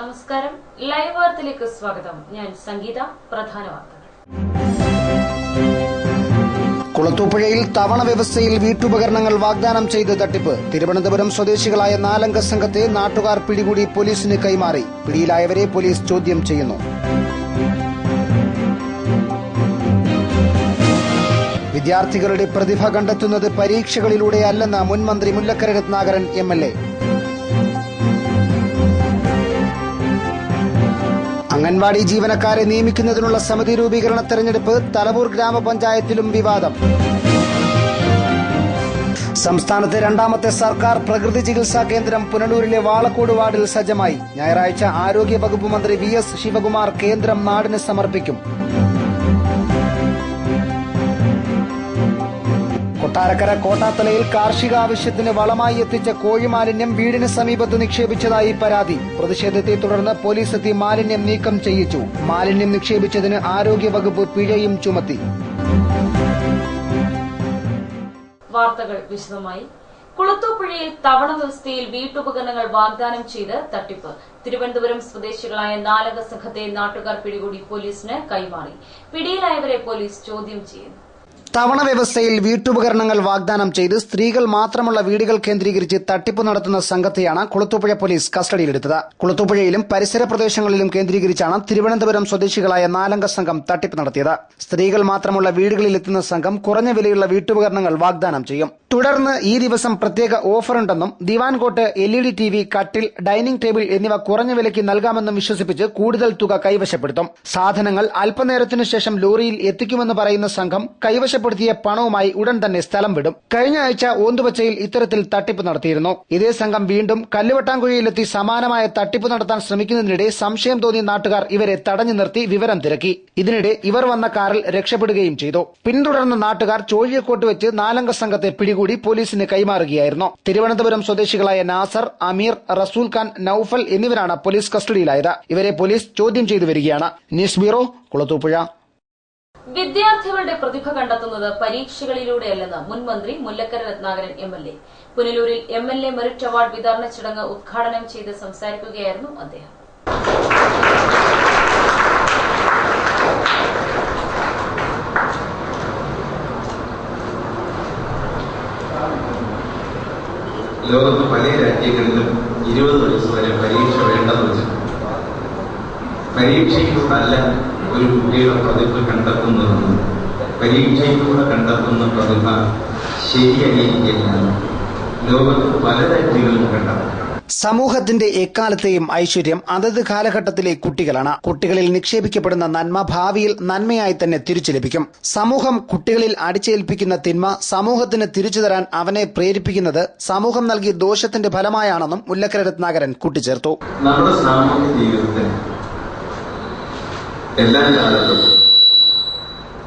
നമസ്കാരം, ലൈവ് വാർത്തയിലേക്ക് സ്വാഗതം. ഞാൻ സംഗീത. പ്രധാന വാർത്തകൾ. കുളത്തൂപ്പുഴയിൽ തവണ വ്യവസ്ഥയിൽ വീട്ടുപകരണങ്ങൾ വാഗ്ദാനം ചെയ്ത് തട്ടിപ്പ്. തിരുവനന്തപുരം സ്വദേശികളായ 4 അംഗ സംഘത്തെ നാട്ടുകാർ പിടികൂടി പോലീസിന് കൈമാറി. പിടിയിലായവരെ പോലീസ് ചോദ്യം ചെയ്യുന്നു. വിദ്യാർത്ഥികളുടെ പ്രതിഭ കണ്ടെത്തുന്നത് പരീക്ഷകളിലൂടെയല്ലെന്ന് മുൻ മന്ത്രി മുല്ലക്കര രത്നാകരൻ MLA. അംഗൻവാടി ജീവനക്കാരെ നിയമിക്കുന്നതിനുള്ള സമിതി രൂപീകരണ തെരഞ്ഞെടുപ്പ്. തലവൂർ ഗ്രാമപഞ്ചായത്തിലും വിവാദം. സംസ്ഥാനത്തെ 2ാമത്തെ സർക്കാർ പ്രകൃതി ചികിത്സാ കേന്ദ്രം പുനലൂരിലെ വാളക്കോട് വാർഡിൽ സജ്ജമായി. ഞായറാഴ്ച ആരോഗ്യ വകുപ്പ് മന്ത്രി VS ശിവകുമാർ കേന്ദ്രം നാടിന് സമർപ്പിക്കും. കൊട്ടാരക്കര കോട്ടാത്തലയിൽ കാർഷിക ആവശ്യത്തിന് വളമായി എത്തിച്ച കോഴിമാലിന്യം വീടിന് സമീപത്ത് നിക്ഷേപിച്ചതായി പരാതി. പ്രതിഷേധത്തെ തുടർന്ന് പോലീസ് എത്തി മാലിന്യം നീക്കം ചെയ്യിച്ചു. മാലിന്യം നിക്ഷേപിച്ചതിന് ആരോഗ്യവകുപ്പ് പിഴയും ചുമത്തി. വാർത്തകൾ വിശദമായി. കുളത്തൂപ്പുഴയിൽ തവണ വ്യവസ്ഥയിൽ വീട്ടുപകരണങ്ങൾ വാഗ്ദാനം ചെയ്ത് തട്ടിപ്പ്. തിരുവനന്തപുരം സ്വദേശികളായ 4 അംഗ സംഘത്തെ നാട്ടുകാർ പിടികൂടി പോലീസിന് കൈമാറി. പിടിയിലായവരെ പോലീസ് ചോദ്യം ചെയ്യുന്നു. തവണ വ്യവസ്ഥയിൽ വീട്ടുപകരണങ്ങൾ വാഗ്ദാനം ചെയ്ത് സ്ത്രീകൾ മാത്രമുള്ള വീടുകൾ കേന്ദ്രീകരിച്ച് തട്ടിപ്പ് നടത്തുന്ന സംഘത്തെയാണ് കുളത്തൂപ്പുഴ പോലീസ് കസ്റ്റഡിയിലെടുത്തത്. കുളത്തൂപ്പുഴയിലും പരിസര പ്രദേശങ്ങളിലും കേന്ദ്രീകരിച്ചാണ് തിരുവനന്തപുരം സ്വദേശികളായ 4 അംഗ സംഘം തട്ടിപ്പ് നടത്തിയത്. സ്ത്രീകൾ മാത്രമുള്ള വീടുകളിലെത്തുന്ന സംഘം കുറഞ്ഞ വിലയുള്ള വീട്ടുപകരണങ്ങൾ വാഗ്ദാനം ചെയ്യും. തുടർന്ന് ഈ ദിവസം പ്രത്യേക ഓഫറുണ്ടെന്നും ദിവാൻ കോട്ട്, LED TV, കട്ടിൽ, ഡൈനിംഗ് ടേബിൾ എന്നിവ കുറഞ്ഞ വിലയ്ക്ക് നൽകാമെന്നും വിശ്വസിപ്പിച്ച് കൂടുതൽ തുക കൈവശപ്പെടുത്തും. സാധനങ്ങൾ അല്പനേരത്തിനു ശേഷം ലോറിയിൽ എത്തിക്കുമെന്ന് പറയുന്ന സംഘം കൈവശപ്പെടുത്തിയ പണവുമായി ഉടൻ തന്നെ സ്ഥലം വിടും. കഴിഞ്ഞ ആഴ്ച ഓന്തുപച്ചയിൽ ഇത്തരത്തിൽ തട്ടിപ്പ് നടത്തിയിരുന്നു. ഇതേ സംഘം വീണ്ടും കല്ലുവട്ടാങ്കുഴിയിലെത്തി സമാനമായ തട്ടിപ്പ് നടത്താൻ ശ്രമിക്കുന്നതിനിടെ സംശയം തോന്നിയ നാട്ടുകാർ ഇവരെ തടഞ്ഞു നിർത്തി വിവരം തിരക്കി. ഇതിനിടെ ഇവർ വന്ന കാറിൽ രക്ഷപ്പെടുകയും ചെയ്തു. പിന്തുടർന്ന നാട്ടുകാർ ചോഴിയക്കോട്ട് വെച്ച് 4 അംഗ സംഘത്തെ പിടികൂടി പോലീസിന് കൈമാറുകയായിരുന്നു. തിരുവനന്തപുരം സ്വദേശികളായ നാസർ, അമീർ, റസൂൽ ഖാൻ, നൌഫൽ എന്നിവരാണ് പോലീസ് കസ്റ്റഡിയിലായത്. ഇവരെ പോലീസ് ചോദ്യം ചെയ്തു വരികയാണ്. News bureau, Kulathupuzha. വിദ്യാർത്ഥികളുടെ പ്രതിഭ കണ്ടെത്തുന്നത് പരീക്ഷകളിലൂടെയല്ലെന്ന് മുൻ മന്ത്രി Mullakkara Ratnakaran MLA. പുനലൂരിൽ MLA merit award വിതരണ ചടങ്ങ് ഉദ്ഘാടനം ചെയ്ത് സംസാരിക്കുകയായിരുന്നു അദ്ദേഹം. ലോകത്ത് പല രാജ്യങ്ങളിലും 20 വയസ്സ് വരെ പരീക്ഷ വേണ്ടെന്ന് വെച്ചിട്ടുണ്ട്. പരീക്ഷയിലൂടല്ല ഒരു കുട്ടിയുടെ പ്രതിഭ കണ്ടെത്തുന്നതെന്ന്, പരീക്ഷയിലൂടെ കണ്ടെത്തുന്ന പ്രതിഭ ശരിയായിരിക്കില്ല. ലോകത്ത് പല രാജ്യങ്ങളിലും കണ്ടെത്തും. സമൂഹത്തിന്റെ എക്കാലത്തെയും ഐശ്വര്യം അതത് കാലഘട്ടത്തിലെ കുട്ടികളാണ്. കുട്ടികളിൽ നിക്ഷേപിക്കപ്പെടുന്ന നന്മ ഭാവിയിൽ നന്മയായി തന്നെ തിരിച്ചു ലഭിക്കും. സമൂഹം കുട്ടികളിൽ അടിച്ചേൽപ്പിക്കുന്ന തിന്മ സമൂഹത്തിന് തിരിച്ചു തരാൻ അവനെ പ്രേരിപ്പിക്കുന്നത് സമൂഹം നൽകിയ ദോഷത്തിന്റെ ഫലമായാണെന്നും മുല്ലക്കര രത്നാകരൻ കൂട്ടിച്ചേർത്തു. നമ്മുടെ സാമൂഹ്യ ജീവിതത്തിന് എല്ലാ കാലത്തും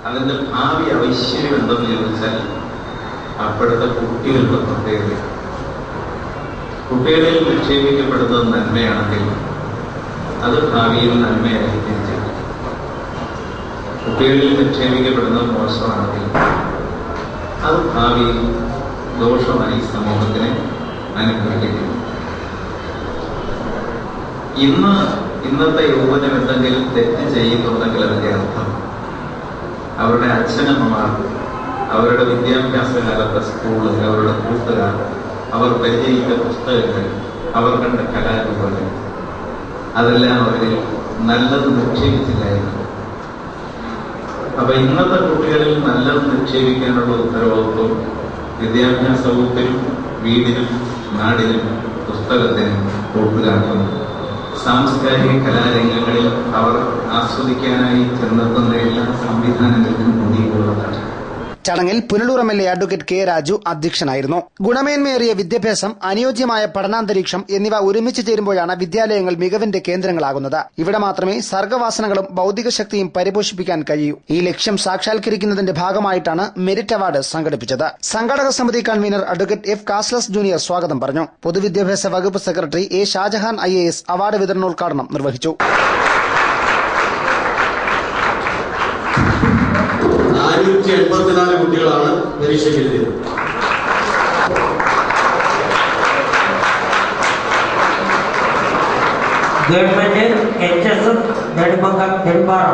അതിന്റെ ഭാവി ഐശ്വര്യം എന്തെന്ന് ചോദിച്ചാൽ അപ്പോഴത്തെ കുട്ടികളുടെ പ്രത്യേകത. കുട്ടികളിൽ നിക്ഷേപിക്കപ്പെടുന്നത് നന്മയാണെങ്കിൽ അത് ഭാവിയിൽ നന്മയായി തിരിച്ചെടുക്കും. കുട്ടികളിൽ നിക്ഷേപിക്കപ്പെടുന്നത് മോശമാണെങ്കിൽ അത് ഭാവിയിൽ ദോഷമായി സമൂഹത്തിനെ അനുഭവിക്കുന്നു. ഇന്നത്തെ യൗവനം എന്തെങ്കിലും തെറ്റ് ചെയ്യുന്നുണ്ടെങ്കിൽ അതിന്റെ അർത്ഥം അവരുടെ അച്ഛനമ്മമാർ, അവരുടെ വിദ്യാഭ്യാസ കാലത്തെ സ്കൂള്, അവരുടെ കൂട്ടുകാർ, അവർ പരിചയിച്ച പുസ്തകങ്ങൾ, അവർ കണ്ട കലാരൂപങ്ങൾ, അതെല്ലാം അവരിൽ നല്ലത് നിക്ഷേപിച്ചില്ലായിരുന്നു. അപ്പൊ ഇന്നത്തെ കുട്ടികളിൽ നല്ലത് നിക്ഷേപിക്കാനുള്ള ഉത്തരവാദിത്വം വിദ്യാഭ്യാസ വകുപ്പിനും വീടിനും നാടിനും പുസ്തകത്തിനും കൂട്ടുകാർക്കും സാംസ്കാരിക കലാരംഗങ്ങളിൽ അവർ ആസ്വദിക്കാനായി ചെന്നെത്തുന്ന എല്ലാ സംവിധാനങ്ങൾക്കും മുന്നിലുള്ളതാണ്. ചടങ്ങിൽ Punalur MLA advocate K. Raju അധ്യക്ഷനായിരുന്നു. ഗുണമേന്മയേറിയ വിദ്യാഭ്യാസം, അനുയോജ്യമായ പഠനാന്തരീക്ഷം എന്നിവ ഒരുമിച്ച് ചേരുമ്പോഴാണ് വിദ്യാലയങ്ങൾ മികവിന്റെ കേന്ദ്രങ്ങളാകുന്നത്. ഇവിടെ മാത്രമേ സർഗ്ഗവാസനകളും ഭൌതിക ശക്തിയും പരിപോഷിപ്പിക്കാൻ കഴിയൂ. ഈ ലക്ഷ്യം സാക്ഷാത്കരിക്കുന്നതിന്റെ ഭാഗമായിട്ടാണ് മെരിറ്റ് അവാർഡ് സംഘടിപ്പിച്ചത്. സംഘാടക സമിതി കൺവീനർ അഡ്വക്കേറ്റ് F. കാസ്ലസ് ജൂനിയർ സ്വാഗതം പറഞ്ഞു. പൊതുവിദ്യാഭ്യാസ വകുപ്പ് secretary A. Shajahan IAS award വിതരണോദ്ഘാടനം നിർവഹിച്ചു. 484 കുട്ടികളാണ് പരീക്ഷയ്ക്ക് എഴുതിയത്. Government HS Nedumpara.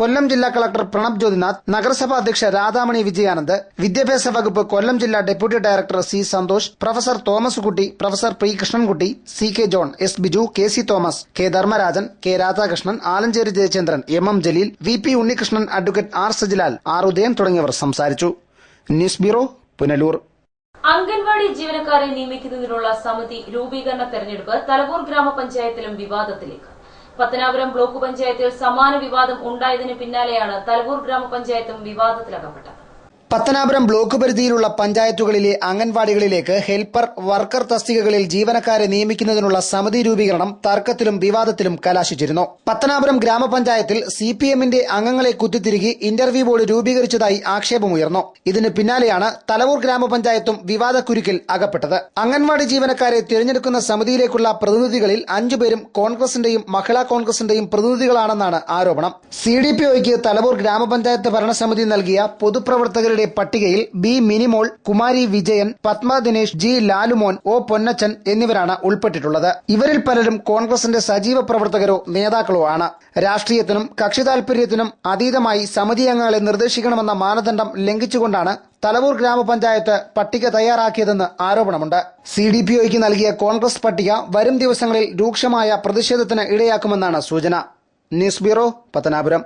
കൊല്ലം ജില്ലാ കളക്ടർ പ്രണബ് ജ്യോതിനാഥ്, നഗരസഭാ അധ്യക്ഷ രാധാമണി വിജയാനന്ദ്, വിദ്യാഭ്യാസ വകുപ്പ് കൊല്ലം ജില്ലാ deputy director C Santhosh, professor Thomas Kutty, professor P Krishnankutty, CK John, S Biju, KC Thomas, K Dharmarajan, K Radhakrishnan, Alancherry Jayachandran, MM Jaleel, VP Unnikrishnan, advocate R Sajilal, R Udayan തുടങ്ങിയവർ സംസാരിച്ചു. News bureau, Punalur. അംഗൻവാടി ജീവനക്കാരെ നിയമിക്കുന്നതിനുള്ള സമിതി രൂപീകരണ തെരഞ്ഞെടുപ്പ് തലവൂർ ഗ്രാമപഞ്ചായത്തിലും വിവാദത്തിലേക്ക്. പത്തനാപുരം ബ്ലോക്ക് പഞ്ചായത്തിൽ സമാന വിവാദം ഉണ്ടായതിന് പിന്നാലെയാണ് തലവൂർ ഗ്രാമപഞ്ചായത്തും വിവാദത്തിലകപ്പെട്ടത്. പത്തനാപുരം ബ്ലോക്ക് പരിധിയിലുള്ള പഞ്ചായത്തുകളിലെ അംഗൻവാടികളിലേക്ക് ഹെൽപ്പർ, വർക്കർ തസ്തികകളിൽ ജീവനക്കാരെ നിയമിക്കുന്നതിനുള്ള സമിതി രൂപീകരണം തർക്കത്തിലും വിവാദത്തിലും കലാശിച്ചിരുന്നു. പത്തനാപുരം ഗ്രാമപഞ്ചായത്തിൽ CPMന്റെ അംഗങ്ങളെ കുത്തിത്തിരുകി ഇന്റർവ്യൂ ബോർഡ് രൂപീകരിച്ചതായി ആക്ഷേപമുയർന്നു. ഇതിന് പിന്നാലെയാണ് തലവൂർ ഗ്രാമപഞ്ചായത്തും വിവാദക്കുരുക്കിൽ അകപ്പെട്ടത്. അംഗൻവാടി ജീവനക്കാരെ തിരഞ്ഞെടുക്കുന്ന സമിതിയിലേക്കുള്ള പ്രതിനിധികളിൽ 5 പേരും കോൺഗ്രസിന്റെയും മഹിളാ കോൺഗ്രസിന്റെയും പ്രതിനിധികളാണെന്നാണ് ആരോപണം. CDPOയ്ക്ക് തലവൂർ ഗ്രാമപഞ്ചായത്ത് ഭരണസമിതി നൽകിയ പൊതുപ്രവർത്തകരുടെ പട്ടികയിൽ B Minimol, Kumari Vijayan, Padma Dinesh, G Lalumon, O Ponnachan എന്നിവരാണ് ഉൾപ്പെട്ടിട്ടുള്ളത്. ഇവരിൽ പലരും കോൺഗ്രസിന്റെ സജീവ പ്രവർത്തകരോ നേതാക്കളോ ആണ്. രാഷ്ട്രീയത്തിനും കക്ഷി താൽപര്യത്തിനും അതീതമായി സമിതി അംഗങ്ങളെ നിർദ്ദേശിക്കണമെന്ന മാനദണ്ഡം ലംഘിച്ചുകൊണ്ടാണ് തലവൂർ ഗ്രാമപഞ്ചായത്ത് പട്ടിക തയ്യാറാക്കിയതെന്ന് ആരോപണമുണ്ട്. CDPOയ്ക്ക് നൽകിയ കോൺഗ്രസ് പട്ടിക വരും ദിവസങ്ങളിൽ രൂക്ഷമായ പ്രതിഷേധത്തിന് ഇടയാക്കുമെന്നാണ് സൂചന. News bureau, Pathanapuram.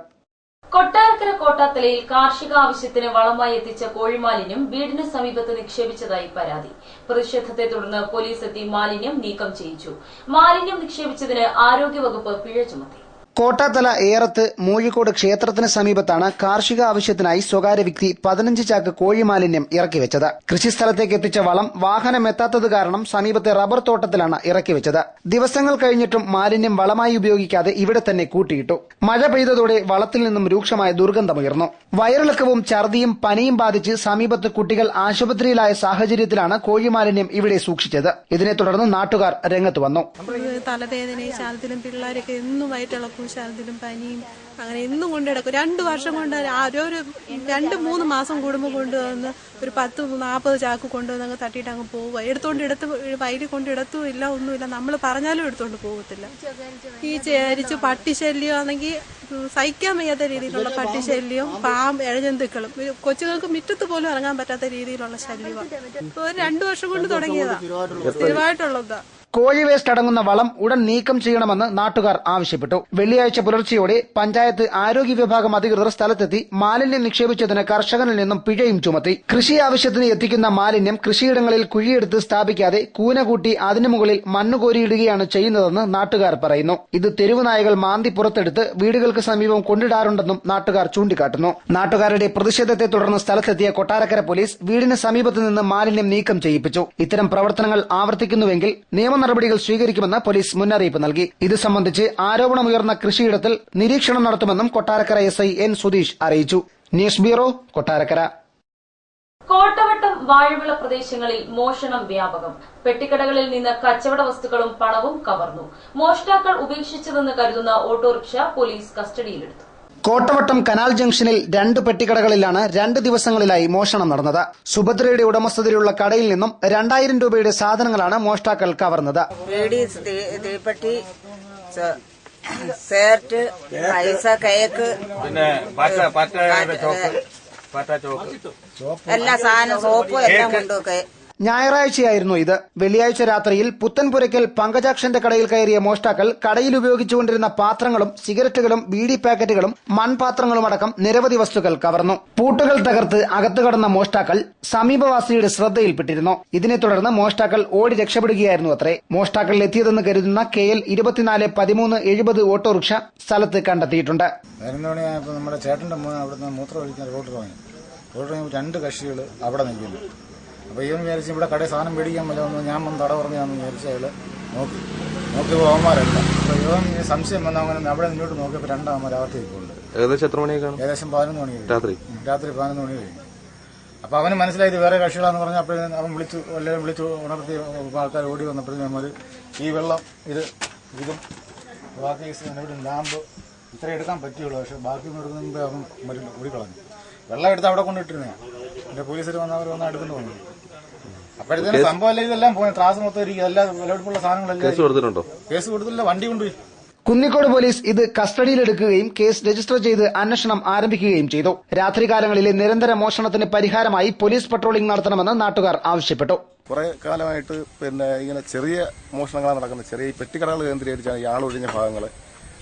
കൊട്ടാരക്കര കോട്ടാത്തലയിൽ കാർഷിക ആവശ്യത്തിന് വളമായി എത്തിച്ച കോഴിമാലിന്യം വീടിന് സമീപത്ത് നിക്ഷേപിച്ചതായി പരാതി. പ്രതിഷേധത്തെ തുടർന്ന് പോലീസ് എത്തി മാലിന്യം നീക്കം ചെയ്യിച്ചു. മാലിന്യം നിക്ഷേപിച്ചതിന് ആരോഗ്യവകുപ്പ് പിഴ ചുമത്തി. കോട്ടാത്തല ഏറത്ത് മൂഴിക്കോട് ക്ഷേത്രത്തിന് സമീപത്താണ് കാർഷിക ആവശ്യത്തിനായി സ്വകാര്യ വ്യക്തി 15 ചാക്ക് കോഴിമാലിന്യം ഇറക്കിവെച്ചത്. കൃഷിസ്ഥലത്തേക്ക് എത്തിച്ച വളം വാഹനം എത്താത്തത് കാരണം സമീപത്തെ റബ്ബർ തോട്ടത്തിലാണ് ഇറക്കിവെച്ചത്. ദിവസങ്ങൾ കഴിഞ്ഞിട്ടും മാലിന്യം വളമായി ഉപയോഗിക്കാതെ ഇവിടെ തന്നെ കൂട്ടിയിട്ടു. മഴ പെയ്തതോടെ വളത്തിൽ നിന്നും രൂക്ഷമായ ദുർഗന്ധമുയർന്നു. വയറിളക്കവും ഛർദിയും പനിയും ബാധിച്ച് സമീപത്ത് കുട്ടികൾ ആശുപത്രിയിലായ സാഹചര്യത്തിലാണ് കോഴിമാലിന്യം ഇവിടെ സൂക്ഷിച്ചത്. ഇതിനെ തുടർന്ന് നാട്ടുകാർ രംഗത്ത് വന്നു. തലവേദനയും ശാലത്തിലും പിള്ളേരൊക്കെ എന്നും വയറ്റിളക്കും, ശാലത്തിലും പനിയും അങ്ങനെ എന്നും കൊണ്ടിടക്കും. 2 വർഷം കൊണ്ട് ഒരു 2-3 മാസം കൂടുമ്പോൾ കൊണ്ടുവന്ന് ഒരു 10-40 ചാക്ക് കൊണ്ടുവന്ന് തട്ടിയിട്ട് അങ്ങ് പോവുക. എടുത്ത് വയലിൽ കൊണ്ടിടത്തും ഇല്ല, ഒന്നുമില്ല. നമ്മൾ പറഞ്ഞാലും എടുത്തോണ്ട് പോകത്തില്ല. ഈ ചേരിച്ച് പട്ടിശല്യം ആണെങ്കിൽ സഹിക്കാൻ വയ്യാത്ത രീതിയിലുള്ള പട്ടിശല്യവും ഇഴജന്തുക്കളും കൊച്ചുങ്ങൾക്ക് മുറ്റത്ത് പോലും ഇറങ്ങാൻ പറ്റാത്ത രീതിയിലുള്ള ശല്യമാണ്. ഒരു 2 വർഷം കൊണ്ട് തുടങ്ങിയതാ, സ്ഥിരമായിട്ടുള്ളതാ. കോഴി വേസ്റ്റ് അടങ്ങുന്ന വളം ഉടൻ നീക്കം ചെയ്യണമെന്ന് നാട്ടുകാർ ആവശ്യപ്പെട്ടു. വെള്ളിയാഴ്ച പുലർച്ചെയോടെ പഞ്ചായത്ത് ആരോഗ്യ വിഭാഗം അധികൃതർ സ്ഥലത്തെത്തി മാലിന്യം നിക്ഷേപിച്ചതിന് കർഷകനിൽ നിന്നും പിഴയും ചുമത്തി. കൃഷി ആവശ്യത്തിന് എത്തിക്കുന്ന മാലിന്യം കൃഷിയിടങ്ങളിൽ കുഴിയെടുത്ത് സ്ഥാപിക്കാതെ കൂന കൂട്ടി അതിനു മുകളിൽ മണ്ണ് കോരിയിടുകയാണ് ചെയ്യുന്നതെന്ന് നാട്ടുകാർ പറയുന്നു. ഇത് തെരുവ് നായകൾ മാന്തി പുറത്തെടുത്ത് വീടുകൾക്ക് സമീപം കൊണ്ടിടാറുണ്ടെന്നും നാട്ടുകാർ ചൂണ്ടിക്കാട്ടുന്നു. നാട്ടുകാരുടെ പ്രതിഷേധത്തെ തുടർന്ന് സ്ഥലത്തെത്തിയ കൊട്ടാരക്കര പോലീസ് വീടിന് സമീപത്ത് നിന്ന് മാലിന്യം നീക്കം ചെയ്യിപ്പിച്ചു. ഇത്തരം പ്രവർത്തനങ്ങൾ ആവർത്തിക്കുന്നുവെങ്കിൽ നിയമ നടപടികൾ സ്വീകരിക്കുമെന്ന് പോലീസ് മുന്നറിയിപ്പ് നൽകി. ഇത് സംബന്ധിച്ച് ആരോപണമുയർന്ന കൃഷിയിടത്തിൽ നിരീക്ഷണം നടത്തുമെന്നും കൊട്ടാരക്കര SI N സുധീഷ് അറിയിച്ചു. News bureau, Kottarakkara. കോട്ടവട്ടം വാഴവിള പ്രദേശങ്ങളിൽ മോഷണം വ്യാപകം. പെട്ടിക്കടകളിൽ നിന്ന് കച്ചവട വസ്തുക്കളും പണവും കവർന്നു. മോഷ്ടാക്കൾ ഉപേക്ഷിച്ചതെന്ന് കരുതുന്ന ഓട്ടോറിക്ഷ പോലീസ് കസ്റ്റഡിയിലെടുത്തു. കോട്ടവട്ടം കനാൽ ജംഗ്ഷനിൽ 2 പെട്ടിക്കടകളിലാണ് 2 ദിവസങ്ങളിലായി മോഷണം നടന്നത്. സുഭദ്രയുടെ ഉടമസ്ഥതയിലുള്ള കടയിൽ നിന്നും 2000 രൂപയുടെ സാധനങ്ങളാണ് മോഷ്ടാക്കൾ കവർന്നത്. തീപ്പെട്ടി, സേർട്ട്, പൈസ, കേക്ക്, പിന്നെ എല്ലാ സാധനം, സോപ്പും എല്ലാം കൊണ്ടുപോയി. ഞായറാഴ്ചയായിരുന്നു ഇത്. വെള്ളിയാഴ്ച രാത്രിയിൽ പുത്തൻപുരയ്ക്കൽ പങ്കജാക്ഷന്റെ കടയിൽ കയറിയ മോഷ്ടാക്കൾ കടയിൽ ഉപയോഗിച്ചുകൊണ്ടിരുന്ന പാത്രങ്ങളും സിഗരറ്റുകളും ബീഡി പാക്കറ്റുകളും മൺപാത്രങ്ങളുമടക്കം നിരവധി വസ്തുക്കൾ കവർന്നു. പൂട്ടുകൾ തകർത്ത് അകത്തു കടന്ന മോഷ്ടാക്കൾ സമീപവാസിയുടെ ശ്രദ്ധയിൽപ്പെട്ടിരുന്നു. ഇതിനെ തുടർന്ന് മോഷ്ടാക്കൾ ഓടി രക്ഷപ്പെടുകയായിരുന്നു അത്രേ. മോഷ്ടാക്കൾ എത്തിയതെന്ന് കരുതുന്ന KL 241370 ഓട്ടോറിക്ഷ സ്ഥലത്ത് കണ്ടെത്തിയിട്ടുണ്ട്. 11 മണിയായപ്പോൾ നമ്മുടെ ചേട്ടന്റെ മോൻ അവിടുന്ന് മൂത്രം ഒഴിക്കാൻ റോഡ് ഇറങ്ങി 2 കക്ഷികൾ അവിടെ നിൽക്കുന്നു. അപ്പോൾ ഇവൻ വിചാരിച്ച് ഇവിടെ കടയിൽ സാധനം മേടിക്കാൻ പറ്റുമെന്ന് ഞാൻ വന്ന് തട പറഞ്ഞാന്ന് വിചാരിച്ച അയാൾ നോക്കി പോകാന്മാരല്ല. അപ്പോൾ ഇവൻ സംശയം വന്ന അങ്ങനെ അവിടെ നിന്നോട്ട് നോക്കിയപ്പോൾ 2 അമ്മമാർ അകത്ത് ഇരിപ്പുണ്ട്. ഏകദേശം എത്ര മണിയൊക്കെയാണ്? ഏകദേശം 11 മണി രാത്രി 11 മണി കഴിഞ്ഞു. അപ്പോൾ അവന് മനസ്സിലായത് വേറെ കക്ഷികളാന്ന് പറഞ്ഞാൽ അപ്പോഴും അവൻ വിളിച്ചു ഉണർത്തി ആൾക്കാർ ഓടി വന്നപ്പോഴും നമ്മൾ ഈ വെള്ളം ഇതും ബാക്കി ലാമ്പ് ഇത്ര എടുക്കാൻ പറ്റുള്ളൂ. പക്ഷെ ബാക്കി ഒന്നും എടുക്കുന്ന മുമ്പേ അവൻ ഓടിക്കളഞ്ഞു. വെള്ളം എടുത്ത് അവിടെ കൊണ്ടിട്ടിരുന്നേ. എൻ്റെ പോലീസുകാർ വന്നവർ വന്ന് എടുക്കുന്നു. അപ്പോഴത്തേനും സംഭവം ഇതെല്ലാം പോയി ത്രാസ് മൊത്തം ഇരിക്കും. എല്ലാം വിലപിടിപ്പുള്ള സാധനങ്ങളെല്ലാം. കേസ് കൊടുത്തിട്ടുണ്ടോ? കേസ് കൊടുത്തില്ല, വണ്ടി കൊണ്ടുപോയി. കുന്നിക്കോട് പോലീസ് ഇത് കസ്റ്റഡിയിലെടുക്കുകയും കേസ് രജിസ്റ്റർ ചെയ്ത് അന്വേഷണം ആരംഭിക്കുകയും ചെയ്തു. രാത്രികാലങ്ങളിലെ നിരന്തര മോഷണത്തിന് പരിഹാരമായി പോലീസ് പട്രോളിംഗ് നടത്തണമെന്ന് നാട്ടുകാർ ആവശ്യപ്പെട്ടു. കുറെ കാലമായിട്ട് ഇങ്ങനെ ചെറിയ മോഷണങ്ങളാണ് നടക്കുന്നത്. ചെറിയ പെട്ടിക്കടകൾ കേന്ദ്രീകരിച്ചാണ് ഈ ആളൊഴിഞ്ഞ ഭാഗങ്ങൾ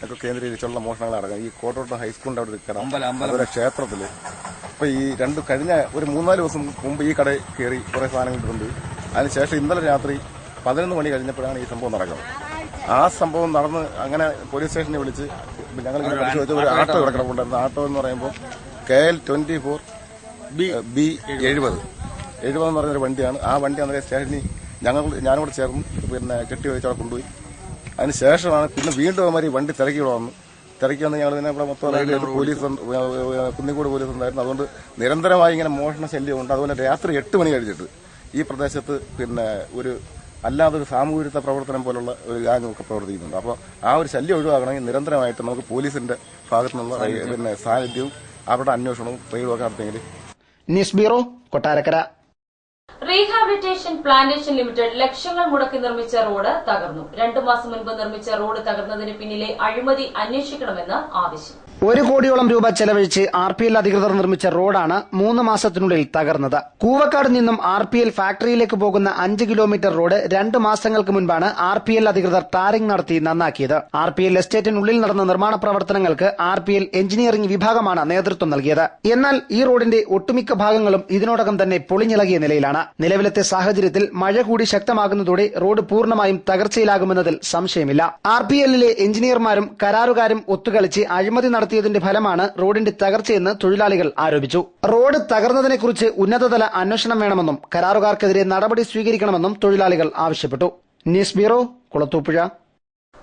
ഒക്കെ കേന്ദ്രീകരിച്ചുള്ള മോഷണങ്ങൾ നടക്കുന്നത്. ഈ കോട്ടോട്ടം ഹൈസ്കൂളിന്റെ അവിടെ ഒരു കട, അതുപോലെ ക്ഷേത്രത്തില്. അപ്പൊ ഈ കഴിഞ്ഞ ഒരു 3-4 ദിവസം മുമ്പ് ഈ കട കയറി കുറെ സാധനങ്ങൾ ഇട്ടുണ്ട്. അതിനുശേഷം ഇന്നലെ രാത്രി 11 മണി കഴിഞ്ഞപ്പോഴാണ് ഈ സംഭവം നടക്കുന്നത്. ആ സംഭവം നടന്ന് അങ്ങനെ പോലീസ് സ്റ്റേഷനിൽ വിളിച്ച് ഞങ്ങൾ വിളിച്ചു വെച്ച ഒരു ആട്ടോ ഇവിടെ കിടപ്പുണ്ടായിരുന്നു. ആട്ടോ എന്ന് പറയുമ്പോൾ KL 24 B70 എന്ന് പറയുന്നൊരു വണ്ടിയാണ്. ആ വണ്ടി അന്നേരം സ്റ്റേഷനിൽ ഞാനോട് ചേർന്ന് കെട്ടി വെച്ച് അവിടെ കൊണ്ടുപോയി. അതിനുശേഷമാണ് പിന്നെ വീണ്ടും അവന്മാർ ഈ വണ്ടി തിരക്കി വന്നു. ഞങ്ങൾ ഇതിനെ ഇവിടെ മൊത്തം പോലീസ്, കുന്നിക്കോട് പോലീസ് ഉണ്ടായിരുന്നു. അതുകൊണ്ട് നിരന്തരമായി ഇങ്ങനെ മോഷണ ശല്യമുണ്ട്. അതുപോലെ രാത്രി 8 മണി കഴിഞ്ഞിട്ട് ഈ പ്രദേശത്ത് ഒരു അല്ലാതൊരു സാമൂഹിക പ്രവർത്തനം പോലുള്ള ഒരു ഗാങ് ഒക്കെ പ്രവർത്തിക്കുന്നുണ്ട്. അപ്പോൾ ആ ഒരു ശല്യം ഒഴിവാക്കണമെങ്കിൽ നിരന്തരമായിട്ട് നമുക്ക് പോലീസിന്റെ ഭാഗത്തു നിന്നുള്ള സാന്നിധ്യവും അവരുടെ അന്വേഷണവും റെയ്ഡും ഒക്കെ നടത്തിയെങ്കിൽ. News bureau, Kottarakkara. Rehabilitation plantation limited ലക്ഷങ്ങൾ മുടക്കി നിർമ്മിച്ച റോഡ് തകർന്നു. 2 മാസം മുൻപ് നിർമ്മിച്ച റോഡ് തകർന്നതിന് പിന്നിലെ അഴിമതി അന്വേഷിക്കണമെന്ന് ആവശ്യം. 1 കോടിയോളം രൂപ ചെലവഴിച്ച് RPL അധികൃതർ നിർമ്മിച്ച റോഡാണ് 3 മാസത്തിനുള്ളിൽ തകർന്നത്. കൂവക്കാട് നിന്നും RPL ഫാക്ടറിയിലേക്ക് പോകുന്ന 5 കിലോമീറ്റർ റോഡ് 2 മാസങ്ങൾക്ക് മുൻപാണ് RPL അധികൃതർ ടാറിംഗ് നടത്തി നന്നാക്കിയത്. RPL എസ്റ്റേറ്റിനുള്ളിൽ നടന്ന നിർമ്മാണ പ്രവർത്തനങ്ങൾക്ക് RPL എഞ്ചിനീയറിംഗ് വിഭാഗമാണ് നേതൃത്വം നൽകിയത്. എന്നാൽ ഈ റോഡിന്റെ ഒട്ടുമിക്ക ഭാഗങ്ങളും ഇതിനോടകം തന്നെ പൊളിഞ്ഞിളകിയ നിലയിലാണ്. നിലവിലത്തെ സാഹചര്യത്തിൽ മഴ കൂടി ശക്തമാകുന്നതോടെ റോഡ് പൂർണ്ണമായും തകർച്ചയിലാകുമെന്നതിൽ സംശയമില്ല. RPLിലെ എഞ്ചിനീയർമാരും കരാറുകാരും ഒത്തുകളിച്ച് അഴിമതി നടത്തിയതിന്റെ ഫലമാണ് റോഡിന്റെ തകർച്ചയെന്ന് തൊഴിലാളികൾ ആരോപിച്ചു. റോഡ് തകർന്നതിനെക്കുറിച്ച് ഉന്നതതല അന്വേഷണം വേണമെന്നും കരാറുകാർക്കെതിരെ നടപടി സ്വീകരിക്കണമെന്നും തൊഴിലാളികൾ ആവശ്യപ്പെട്ടു. News bureau, Kulathupuzha.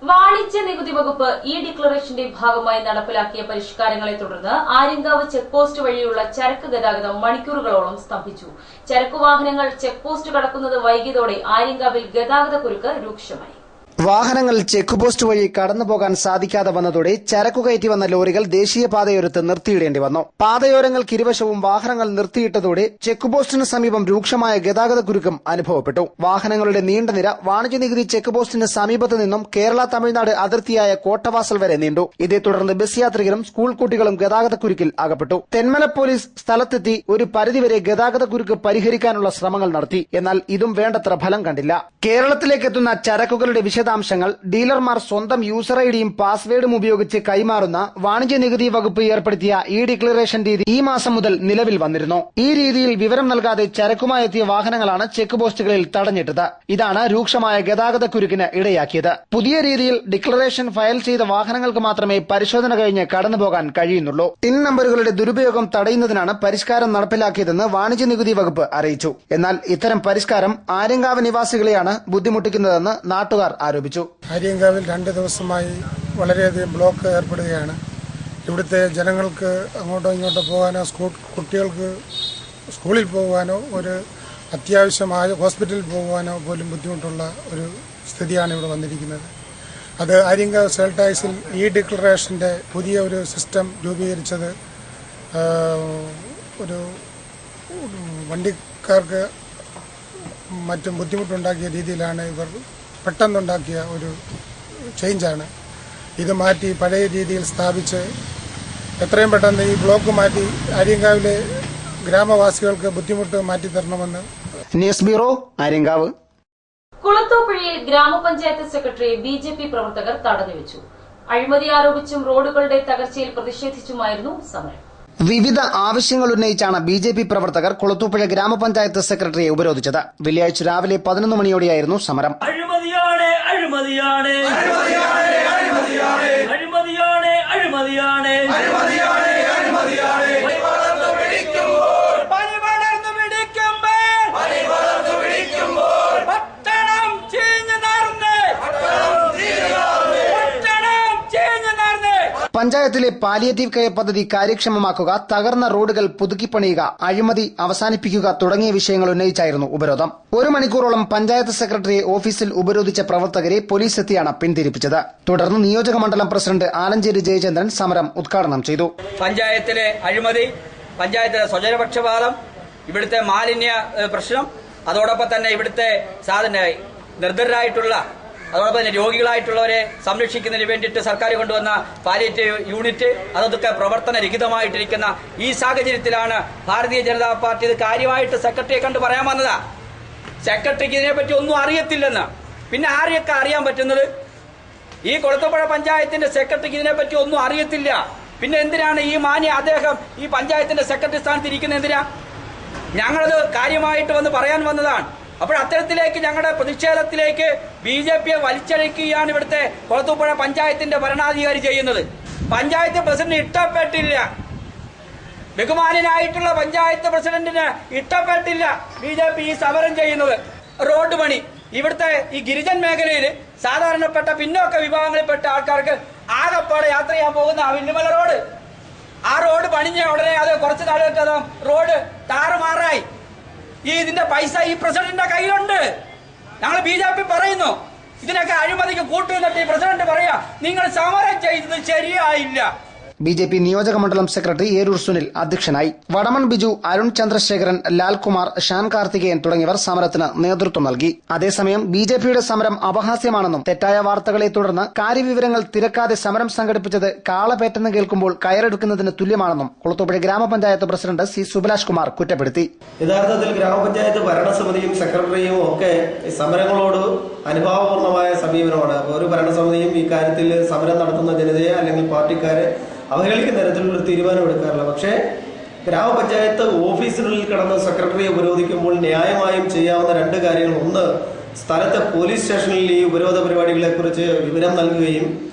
വാണിജ്യ നികുതി വകുപ്പ് ഡിക്ലറേഷന്റെ ഭാഗമായി നടപ്പിലാക്കിയ പരിഷ്കാരങ്ങളെ തുടർന്ന് ആര്യങ്കാവ് ചെക്ക് പോസ്റ്റ് വഴിയുള്ള ചരക്ക് ഗതാഗതം മണിക്കൂറുകളോളം സ്തംഭിച്ചു. ചരക്കു വാഹനങ്ങൾ ചെക്ക് പോസ്റ്റ് കടക്കുന്നത് വൈകിയതോടെ ആര്യങ്കാവിൽ ഗതാഗതക്കുരുക്ക് രൂക്ഷമായി. വാഹനങ്ങൾ ചെക്ക് പോസ്റ്റ് വഴി കടന്നുപോകാൻ സാധിക്കാതെ വന്നതോടെ ചരക്കു കയറ്റി വന്ന ലോറികൾ ദേശീയപാതയോരത്ത് നിർത്തിയിടേണ്ടി വന്നു. പാതയോരങ്ങൾക്കിരുവശവും വാഹനങ്ങൾ നിർത്തിയിട്ടതോടെ ചെക്ക് പോസ്റ്റിന് സമീപം രൂക്ഷമായ ഗതാഗതക്കുരുക്കും അനുഭവപ്പെട്ടു. വാഹനങ്ങളുടെ നീണ്ട നിര വാണിജ്യ നികുതി ചെക്ക് പോസ്റ്റിന് സമീപത്ത് നിന്നും കേരള തമിഴ്നാട് അതിർത്തിയായ കോട്ടവാസൽ വരെ നീണ്ടു. ഇതേ തുടർന്ന് ബസ് യാത്രികരും സ്കൂൾ കുട്ടികളും ഗതാഗതക്കുരുക്കിൽ അകപ്പെട്ടു. തെന്മല പോലീസ് സ്ഥലത്തെത്തി ഒരു പരിധിവരെ ഗതാഗതക്കുരുക്ക് പരിഹരിക്കാനുള്ള ശ്രമങ്ങൾ നടത്തി. എന്നാൽ ഇതും വേണ്ടത്ര ഫലം കണ്ടില്ല. കേരളത്തിലേക്കെത്തുന്ന ചരക്കുകളുടെ വിശദാംശങ്ങൾ ഡീലർമാർ സ്വന്തം യൂസർ ഐഡിയും പാസ്വേഡും ഉപയോഗിച്ച് കൈമാറുന്ന വാണിജ്യ നികുതി വകുപ്പ് ഏർപ്പെടുത്തിയ ഡിക്ലറേഷൻ രീതി ഈ മാസം മുതൽ നിലവിൽ വന്നിരുന്നു. ഈ രീതിയിൽ വിവരം നൽകാതെ ചരക്കുമായി എത്തിയ വാഹനങ്ങളാണ് ചെക്ക് പോസ്റ്റുകളിൽ തടഞ്ഞിട്ടത്. ഇതാണ് രൂക്ഷമായ ഗതാഗതക്കുരുക്കിന് ഇടയാക്കിയത്. പുതിയ രീതിയിൽ ഡിക്ലറേഷൻ ഫയൽ ചെയ്ത വാഹനങ്ങൾക്ക് മാത്രമേ പരിശോധന കഴിഞ്ഞ് കടന്നുപോകാൻ കഴിയുന്നുള്ളൂ. ടിൻ നമ്പറുകളുടെ ദുരുപയോഗം തടയുന്നതിനാണ് പരിഷ്കാരം നടപ്പിലാക്കിയതെന്ന് വാണിജ്യ നികുതി വകുപ്പ് അറിയിച്ചു. എന്നാൽ ഇത്തരം പരിഷ്കാരം ആര്യങ്കാവ് നിവാസികളെയാണ് ബുദ്ധിമുട്ടിക്കുന്നതെന്ന് നാട്ടുകാർ ആരോപിച്ചു. ആര്യങ്കാവിൽ 2 ദിവസമായി വളരെയധികം ബ്ലോക്ക് ഏർപ്പെടുകയാണ്. ഇവിടുത്തെ ജനങ്ങൾക്ക് അങ്ങോട്ടോ ഇങ്ങോട്ടോ പോകാനോ കുട്ടികൾക്ക് സ്കൂളിൽ പോകാനോ ഒരു അത്യാവശ്യമായ ഹോസ്പിറ്റലിൽ പോകുവാനോ പോലും ബുദ്ധിമുട്ടുള്ള ഒരു സ്ഥിതിയാണ് ഇവിടെ വന്നിരിക്കുന്നത്. അത് ആര്യങ്കാവ് സെൽ ടാക്സിൽ ഡിക്ലറേഷന്റെ പുതിയ ഒരു സിസ്റ്റം രൂപീകരിച്ചത് ഒരു വണ്ടിക്കാർക്ക് മറ്റും ബുദ്ധിമുട്ടുണ്ടാക്കിയ രീതിയിലാണ് ഇവർ പെട്ടെന്നുണ്ടാക്കിയ ഒരു ചേഞ്ചാണ്. ഇത് മാറ്റി പഴയ രീതിയിൽ സ്ഥാപിച്ച് എത്രയും പെട്ടെന്ന് ഈ ബ്ലോക്ക് മാറ്റി ആര്യങ്കാവിലെ ഗ്രാമവാസികൾക്ക് ബുദ്ധിമുട്ട് മാറ്റിത്തരണമെന്ന്. News bureau, Aryankavu. കുളത്തൂപ്പുഴയിൽ ഗ്രാമപഞ്ചായത്ത് സെക്രട്ടറിയെ BJP പ്രവർത്തകർ തടഞ്ഞുവെച്ചു. അഴിമതി ആരോപിച്ചും റോഡുകളുടെ തകർച്ചയിൽ പ്രതിഷേധിച്ചുമായിരുന്നു സമരം. വിവിധ ആവശ്യങ്ങൾ ഉന്നയിച്ചാണ് BJP പ്രവർത്തകർ കുളത്തൂപ്പുഴ ഗ്രാമപഞ്ചായത്ത് സെക്രട്ടറിയെ ഉപരോധിച്ചത്. വെള്ളിയാഴ്ച രാവിലെ 11 മണിയോടെയായിരുന്നു സമരം. അഴിമതിയാണ് അഴിമതിയാണ് അഴിമതിയാണ് അഴിമതിയാണ് അഴിമതിയാണ് അഴിമതിയാണ് അഴിമതിയാണ് അഴിമതിയാണ് പഞ്ചായത്തിലെ പാലിയേറ്റീവ് കെയർ പദ്ധതി കാര്യക്ഷമമാക്കുക, തകർന്ന റോഡുകൾ പുതുക്കിപ്പണിയുക, അഴിമതി അവസാനിപ്പിക്കുക തുടങ്ങിയ വിഷയങ്ങൾ ഉന്നയിച്ചായിരുന്നു ഉപരോധം. 1 മണിക്കൂറോളം പഞ്ചായത്ത് സെക്രട്ടറിയെ ഓഫീസിൽ ഉപരോധിച്ച പ്രവർത്തകരെ പോലീസ് എത്തിയാണ് പിന്തിരിപ്പിച്ചത്. തുടർന്ന് നിയോജക മണ്ഡലം പ്രസിഡന്റ് ആലഞ്ചേരി ജയചന്ദ്രൻ സമരം ഉദ്ഘാടനം ചെയ്തു. പഞ്ചായത്തിലെ അഴിമതി, പഞ്ചായത്തിലെ സ്വജനപക്ഷപാതം, ഇവിടുത്തെ മാലിന്യ പ്രശ്നം അതോടൊപ്പം തന്നെ ഇവിടുത്തെ നിർദ്ധരായിട്ടുള്ള അതോടൊപ്പം തന്നെ രോഗികളായിട്ടുള്ളവരെ സംരക്ഷിക്കുന്നതിന് വേണ്ടിയിട്ട് സർക്കാർ കൊണ്ടുവന്ന പാലിയേറ്റീവ് യൂണിറ്റ് അതൊക്കെ പ്രവർത്തനരഹിതമായിട്ടിരിക്കുന്ന ഈ സാഹചര്യത്തിലാണ് ഭാരതീയ ജനതാ പാർട്ടി ഇത് കാര്യമായിട്ട് സെക്രട്ടറിയെ കണ്ട് പറയാൻ വന്നതാ. സെക്രട്ടറിക്ക് ഇതിനെപ്പറ്റി ഒന്നും അറിയത്തില്ലെന്ന്. പിന്നെ ആരെയൊക്കെ അറിയാൻ പറ്റുന്നത്? ഈ കൊളത്തുപുഴ പഞ്ചായത്തിന്റെ സെക്രട്ടറിക്ക് ഇതിനെപ്പറ്റി ഒന്നും അറിയത്തില്ല. പിന്നെ എന്തിനാണ് ഈ മാന്യ അദ്ദേഹം ഈ പഞ്ചായത്തിന്റെ സെക്രട്ടറി സ്ഥാനത്ത് ഇരിക്കുന്നത്? എന്തിനാ? ഞങ്ങളത് കാര്യമായിട്ട് വന്ന് പറയാൻ വന്നതാണ്. അപ്പോൾ അത്തരത്തിലേക്ക് ഞങ്ങളുടെ പ്രതിഷേധത്തിലേക്ക് BJPയെ വലിച്ചഴക്കുകയാണ് ഇവിടുത്തെ കൊളത്തുപുഴ പഞ്ചായത്തിന്റെ ഭരണാധികാരി ചെയ്യുന്നത്. പഞ്ചായത്ത് പ്രസിഡന്റ് ഇഷ്ടപ്പെട്ടില്ല, ബഹുമാനായിട്ടുള്ള പഞ്ചായത്ത് പ്രസിഡന്റിന് ഇഷ്ടപ്പെട്ടില്ല BJP ഈ സമരം ചെയ്യുന്നത്. റോഡ് പണി ഇവിടുത്തെ ഈ ഗിരിജൻ മേഖലയിൽ സാധാരണപ്പെട്ട പിന്നോക്ക വിഭാഗങ്ങളിൽപ്പെട്ട ആൾക്കാർക്ക് ആകപ്പാടെ യാത്ര ചെയ്യാൻ പോകുന്ന വില്ലുമല റോഡ്, ആ റോഡ് പണിഞ്ഞ ഉടനെ അത് കുറച്ച് നാളുകൾക്ക് റോഡ് താറുമാറായി. ഇതിന്റെ പൈസ ഈ പ്രസിഡന്റിന്റെ കയ്യിലുണ്ട്. ഞങ്ങൾ BJP പറയുന്നു ഇതിനൊക്കെ അഴിമതിക്ക് കൂട്ടുന്നിട്ട് ഈ പ്രസിഡന്റ് പറയാ നിങ്ങൾ സമരം ചെയ്തത് ശരിയായില്ല. BJP നിയോജക മണ്ഡലം സെക്രട്ടറി ഏരൂർ സുനിൽ അധ്യക്ഷനായി. വടമൺ ബിജു, അരുൺ ചന്ദ്രശേഖരൻ, ലാൽകുമാർ, ഷാൻ കാർത്തികേയൻ തുടങ്ങിയവർ സമരത്തിന് നേതൃത്വം നൽകി. അതേസമയം BJPയുടെ സമരം അപഹാസ്യമാണെന്നും തെറ്റായ വാർത്തകളെ തുടർന്ന് കാര്യവിവരങ്ങൾ തിരക്കാതെ സമരം സംഘടിപ്പിച്ചത് കാളപേറ്റെന്ന് കേൾക്കുമ്പോൾ കയറെടുക്കുന്നതിന് തുല്യമാണെന്നും കുളത്തൂപ്പുഴ ഗ്രാമപഞ്ചായത്ത് പ്രസിഡന്റ് C. സുബലാഷ് കുമാർ കുറ്റപ്പെടുത്തി. യഥാർത്ഥത്തിൽ ഗ്രാമപഞ്ചായത്ത് ഭരണസമിതിയും സെക്രട്ടറിയും ഒക്കെ സമരങ്ങളോട് അനുഭാവപൂർണമായ സമീപനമാണ്. ഒരു ഭരണസമിതിയും ഈ കാര്യത്തിൽ സമരം നടത്തുന്ന ജനതയെ അല്ലെങ്കിൽ പാർട്ടിക്കാരെ അവഹേളിക്കുന്ന തരത്തിലുള്ള തീരുമാനം എടുക്കാറില്ല. പക്ഷേ ഗ്രാമപഞ്ചായത്ത് ഓഫീസിനുള്ളിൽ കിടന്ന് സെക്രട്ടറിയെ ഉപരോധിക്കുമ്പോൾ ന്യായമായും ചെയ്യാവുന്ന രണ്ട് കാര്യങ്ങൾ: ഒന്ന്, സ്ഥലത്തെ പോലീസ് സ്റ്റേഷനിൽ ഈ ഉപരോധ പരിപാടികളെ കുറിച്ച് വിവരം നൽകുകയും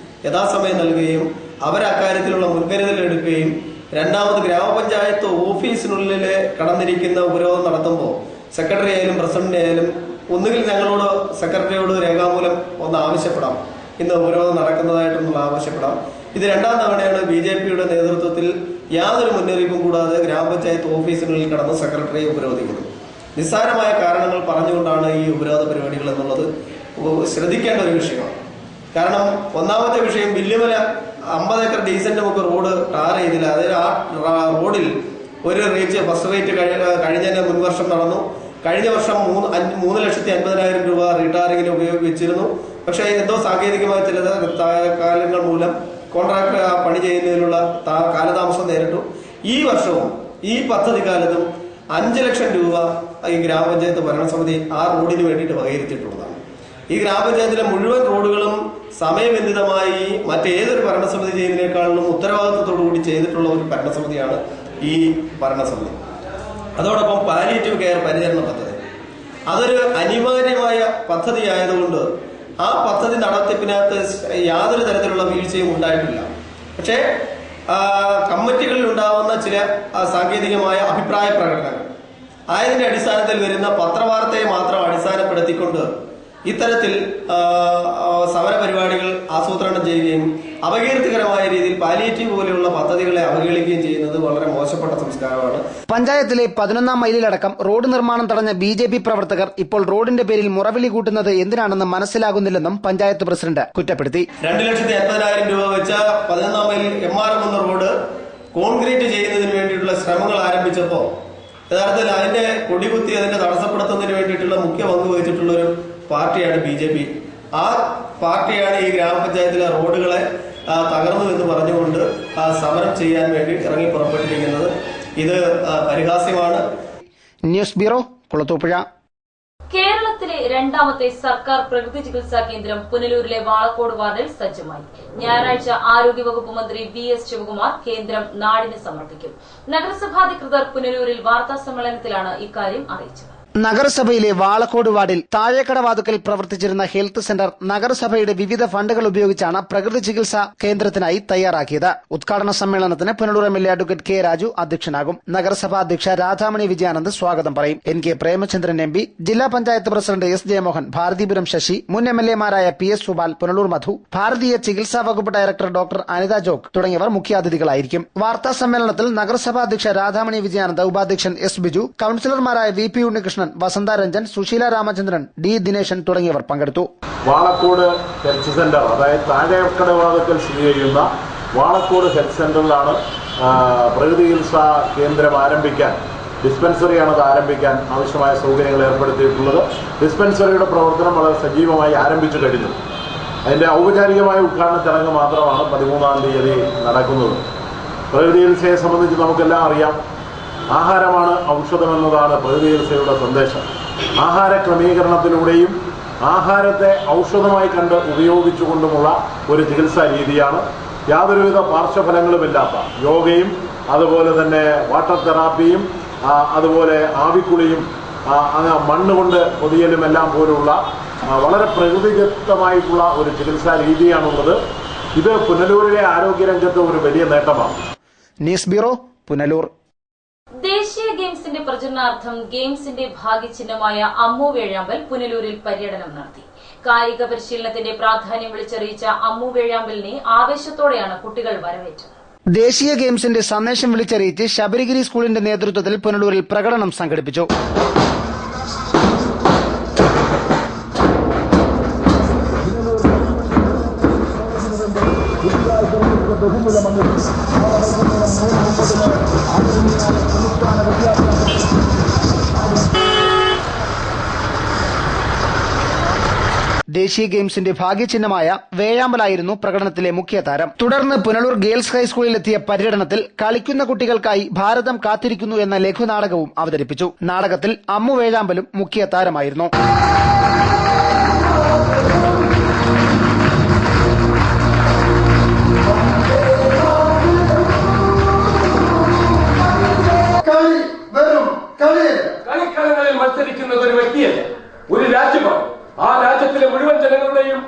യഥാസമയം നൽകുകയും അവരക്കാര്യത്തിലുള്ള മുൻകരുതൽ എടുക്കുകയും, രണ്ടാമത് ഗ്രാമപഞ്ചായത്ത് ഓഫീസിനുള്ളിൽ കടന്നിരിക്കുന്ന ഉപരോധം നടത്തുമ്പോൾ സെക്രട്ടറി ആയാലും പ്രസിഡന്റ് ആയാലും ഒന്നുകിൽ ഞങ്ങളോട് സെക്രട്ടറിയോട് രേഖാമൂലം ഒന്ന് ആവശ്യപ്പെടാം, ഇന്ന് ഉപരോധം നടക്കുന്നതായിട്ടൊന്നുള്ള ആവശ്യപ്പെടാം. ഇത് രണ്ടാം തവണയാണ് BJPയുടെ നേതൃത്വത്തിൽ യാതൊരു മുന്നറിയിപ്പും കൂടാതെ ഗ്രാമപഞ്ചായത്ത് ഓഫീസിനുള്ളിൽ കടന്ന് സെക്രട്ടറിയെ ഉപരോധിക്കുന്നത്. നിസ്സാരമായ കാരണങ്ങൾ പറഞ്ഞുകൊണ്ടാണ് ഈ ഉപരോധ പരിപാടികൾ എന്നുള്ളത് ശ്രദ്ധിക്കേണ്ട ഒരു വിഷയമാണ്. കാരണം ഒന്നാമത്തെ വിഷയം, വില്ലുമല 50 ഏക്കർ ഡീസന്റ് നമുക്ക് റോഡ് ടാർ ചെയ്തില്ല. അതായത് ആ റോഡിൽ ഒരു ഫസ്റ്റ് റേറ്റ് കഴിഞ്ഞതിന്റെ മുൻവർഷം നടന്നു. കഴിഞ്ഞ വർഷം 3,50,000 രൂപ റീടാറിങ്ങിന് ഉപയോഗിച്ചിരുന്നു. പക്ഷേ എന്തോ സാങ്കേതികമായ ചില കാലങ്ങൾ മൂലം കോൺട്രാക്ടർ ആ പണി ചെയ്യുന്നതിനുള്ള കാലതാമസം നേരിട്ടു. ഈ വർഷവും ഈ പദ്ധതി കാലത്തും 5 ലക്ഷം രൂപ ഈ ഗ്രാമപഞ്ചായത്ത് ഭരണസമിതി ആ റോഡിന് വേണ്ടിയിട്ട് വകയിരുത്തിയിട്ടുള്ളതാണ്. ഈ ഗ്രാമപഞ്ചായത്തിലെ മുഴുവൻ റോഡുകളും സമയബന്ധിതമായി മറ്റേതൊരു ഭരണസമിതി ചെയ്യുന്നതിനേക്കാളും ഉത്തരവാദിത്വത്തോടുകൂടി ചെയ്തിട്ടുള്ള ഒരു ഭരണസമിതിയാണ് ഈ ഭരണസമിതി. അതോടൊപ്പം പാലിയേറ്റീവ് കെയർ പരിചരണ പദ്ധതി അതൊരു അനിവാര്യമായ പദ്ധതി ആയതുകൊണ്ട് ആ പദ്ധതി നടത്തിപ്പിനകത്ത് യാതൊരു തരത്തിലുള്ള വീഴ്ചയും ഉണ്ടായിട്ടില്ല. പക്ഷേ കമ്മിറ്റികളിൽ ഉണ്ടാവുന്ന ചില സാങ്കേതികമായ അഭിപ്രായ പ്രകടനങ്ങൾ ആയതിന്റെ അടിസ്ഥാനത്തിൽ വരുന്ന പത്രവാർത്തയെ മാത്രം അടിസ്ഥാനപ്പെടുത്തിക്കൊണ്ട് ഇത്തരത്തിൽ സമരപരിപാടികൾ ആസൂത്രണം ചെയ്യുകയും അപകീർത്തികരമായ രീതിയിൽ പാലിയേറ്റീവ് പോലെയുള്ള പദ്ധതികളെ അവഹേളിക്കുകയും ചെയ്യുന്നത് വളരെ മോശപ്പെട്ട സംസ്കാരമാണ്. പഞ്ചായത്തിലെ 11ാം മൈലിലടക്കം റോഡ് നിർമ്മാണം തടഞ്ഞ BJP പ്രവർത്തകർ ഇപ്പോൾ റോഡിന്റെ പേരിൽ മുറവിളി കൂട്ടുന്നത് എന്തിനാണെന്ന് മനസ്സിലാകുന്നില്ലെന്നും പഞ്ചായത്ത് പ്രസിഡന്റ് കുറ്റപ്പെടുത്തി. 2,50,000 രൂപ വെച്ച 11ാം മൈലിൽ MRM എന്ന റോഡ് കോൺക്രീറ്റ് ചെയ്യുന്നതിന് വേണ്ടിയിട്ടുള്ള ശ്രമങ്ങൾ ആരംഭിച്ചപ്പോൾ യഥാർത്ഥത്തിൽ അതിന്റെ കൊടികുത്തി അതിന്റെ തടസ്സപ്പെടുത്തുന്നതിന് വേണ്ടിയിട്ടുള്ള മുഖ്യ പങ്ക് വഹിച്ചിട്ടുള്ള ഒരു പാർട്ടിയാണ് BJP. ആ പാർട്ടിയാണ് ഈ ഗ്രാമപഞ്ചായത്തിലെ റോഡുകളെ തകർന്നു എന്ന് പറഞ്ഞുകൊണ്ട് സമരം ചെയ്യാൻ വേണ്ടി ഇറങ്ങി പുറപ്പെട്ടിരിക്കുന്നത്. ഇത് പരിഹാസ്യമാണ്. News bureau, Kulathupuzha. കേരളത്തിലെ രണ്ടാമത്തെ സർക്കാർ പ്രകൃതി ചികിത്സാ കേന്ദ്രം പുനലൂരിലെ വാളക്കോട് വാർഡിൽ സജ്ജമായി. ഞായറാഴ്ച ആരോഗ്യവകുപ്പ് മന്ത്രി VS ശിവകുമാർ കേന്ദ്രം നാടിന് സമർപ്പിക്കും. നഗരസഭാധികൃതർ പുനലൂരിൽ വാർത്താസമ്മേളനത്തിലാണ് ഇക്കാര്യം അറിയിച്ചത്. നഗരസഭയിലെ വാളക്കോട് വാർഡിൽ താഴേക്കടവാതുക്കൽ പ്രവർത്തിച്ചിരുന്ന ഹെൽത്ത് സെന്റർ നഗരസഭയുടെ വിവിധ ഫണ്ടുകൾ ഉപയോഗിച്ചാണ് പ്രകൃതി ചികിത്സാ കേന്ദ്രത്തിനായി തയ്യാറാക്കിയത്. ഉദ്ഘാടന സമ്മേളനത്തിന് Punalur MLA advocate K. Raju അധ്യക്ഷനാകും. നഗരസഭാ അധ്യക്ഷ രാധാമണി വിജയാനന്ദ് സ്വാഗതം പറയും. NK പ്രേമചന്ദ്രൻ MP, ജില്ലാ പഞ്ചായത്ത് പ്രസിഡന്റ് S. ജയമോഹൻ, ഭാരതീപുരം ശശി, മുൻ MLAമാരായ PS സുബാൽ, പുനലൂർ മധു, ഭാരതീയ ചികിത്സാ വകുപ്പ് ഡയറക്ടർ ഡോക്ടർ അനിത ജോഗ് തുടങ്ങിയവർ മുഖ്യാതിഥികളായിരിക്കും. വാർത്താ സമ്മേളനത്തിൽ നഗരസഭാ അധ്യക്ഷ രാധാമണി വിജയാനന്ദ്, ഉപാധ്യക്ഷൻ S. ബിജു, കൌൺസിലർമാരായ VP ഉണ്ണികൃഷ്ണൻ, വസന്ത രഞ്ജൻ, സുശീല രാമചന്ദ്രൻ, D. ദിനേശൻ തുടങ്ങിയവർ പങ്കെടുത്തു. വാളക്കോട് ഹെൽത്ത് സെന്റർ, അതായത് താഴേക്കടവാതുക്കൽ സ്ഥിതി ചെയ്യുന്ന വാളക്കോട് ഹെൽത്ത് സെന്ററിലാണ് പ്രകൃതി ചികിത്സാ കേന്ദ്രം ആരംഭിക്കാൻ ഡിസ്പെൻസറിയാണ് അത് ആരംഭിക്കാൻ ആവശ്യമായ സൗകര്യങ്ങൾ ഏർപ്പെടുത്തിയിട്ടുള്ളത്. ഡിസ്പെൻസറിയുടെ പ്രവർത്തനം വളരെ സജീവമായി ആരംഭിച്ചു കഴിഞ്ഞു. അതിൻ്റെ ഔപചാരികമായ ഉദ്ഘാടന ചടങ്ങ് മാത്രമാണ് 13-ാം തീയതി നടക്കുന്നത്. പ്രകൃതി ചികിത്സയെ സംബന്ധിച്ച് നമുക്കെല്ലാം അറിയാം, ആഹാരമാണ് ഔഷധമെന്നതാണ് പ്രകൃതി ചികിത്സയുടെ സന്ദേശം. ആഹാര ക്രമീകരണത്തിലൂടെയും ആഹാരത്തെ ഔഷധമായി കണ്ട് ഉപയോഗിച്ചുകൊണ്ടുമുള്ള ഒരു ചികിത്സാ രീതിയാണ്. യാതൊരുവിധ പാർശ്വഫലങ്ങളുമില്ലാത്ത യോഗയും അതുപോലെ തന്നെ വാട്ടർ തെറാപ്പിയും അതുപോലെ ആവിക്കുളിയും മണ്ണ് കൊണ്ട് പൊതിയലും എല്ലാം പോലുള്ള വളരെ പ്രകൃതിദത്തമായിട്ടുള്ള ഒരു ചികിത്സാ രീതിയാണുള്ളത്. ഇത് പുനലൂരിലെ ആരോഗ്യരംഗത്ത് ഒരു വലിയ നേട്ടമാണ്. News bureau, Punalur. ദേശീയ ഗെയിംസിന്റെ പ്രചരണാർത്ഥം ഗെയിംസിന്റെ ഭാഗ്യചിഹ്നമായ അമ്മു വേഴാമ്പൽ പുനലൂരിൽ പര്യടനം നടത്തി. കായിക പരിശീലനത്തിന്റെ പ്രാധാന്യം വിളിച്ചറിയിച്ച അമ്മു വേഴാമ്പലിനെ ആവേശത്തോടെയാണ് കുട്ടികൾ വരവേറ്റത്. ദേശീയ ഗെയിംസിന്റെ സന്ദേശം വിളിച്ചറിയിച്ച് ശബരിഗിരി സ്കൂളിന്റെ നേതൃത്വത്തിൽ പുനലൂരിൽ പ്രകടനം സംഘടിപ്പിച്ചു. ദേശീയ ഗെയിംസിന്റെ ഭാഗ്യചിഹ്നമായ വേഴാമ്പലായിരുന്നു പ്രകടനത്തിലെ മുഖ്യ താരം. തുടർന്ന് പുനലൂർ ഗേൾസ് ഹൈസ്കൂളിലെത്തിയ പര്യടനത്തിൽ കളിക്കുന്ന കുട്ടികൾക്കായി ഭാരതം കാത്തിരിക്കുന്നു എന്ന ലഘുനാടകവും അവതരിപ്പിച്ചു. നാടകത്തിൽ അമ്മു വേഴാമ്പലും മുഖ്യ താരമായിരുന്നു. കളിക്കളങ്ങളിൽ മത്സരിക്കുന്നത് ഒരു വ്യക്തിയല്ല, ഒരു രാജ്യമാണ്. ആ രാജ്യത്തിലെ മുഴുവൻ ജനങ്ങളുടെയും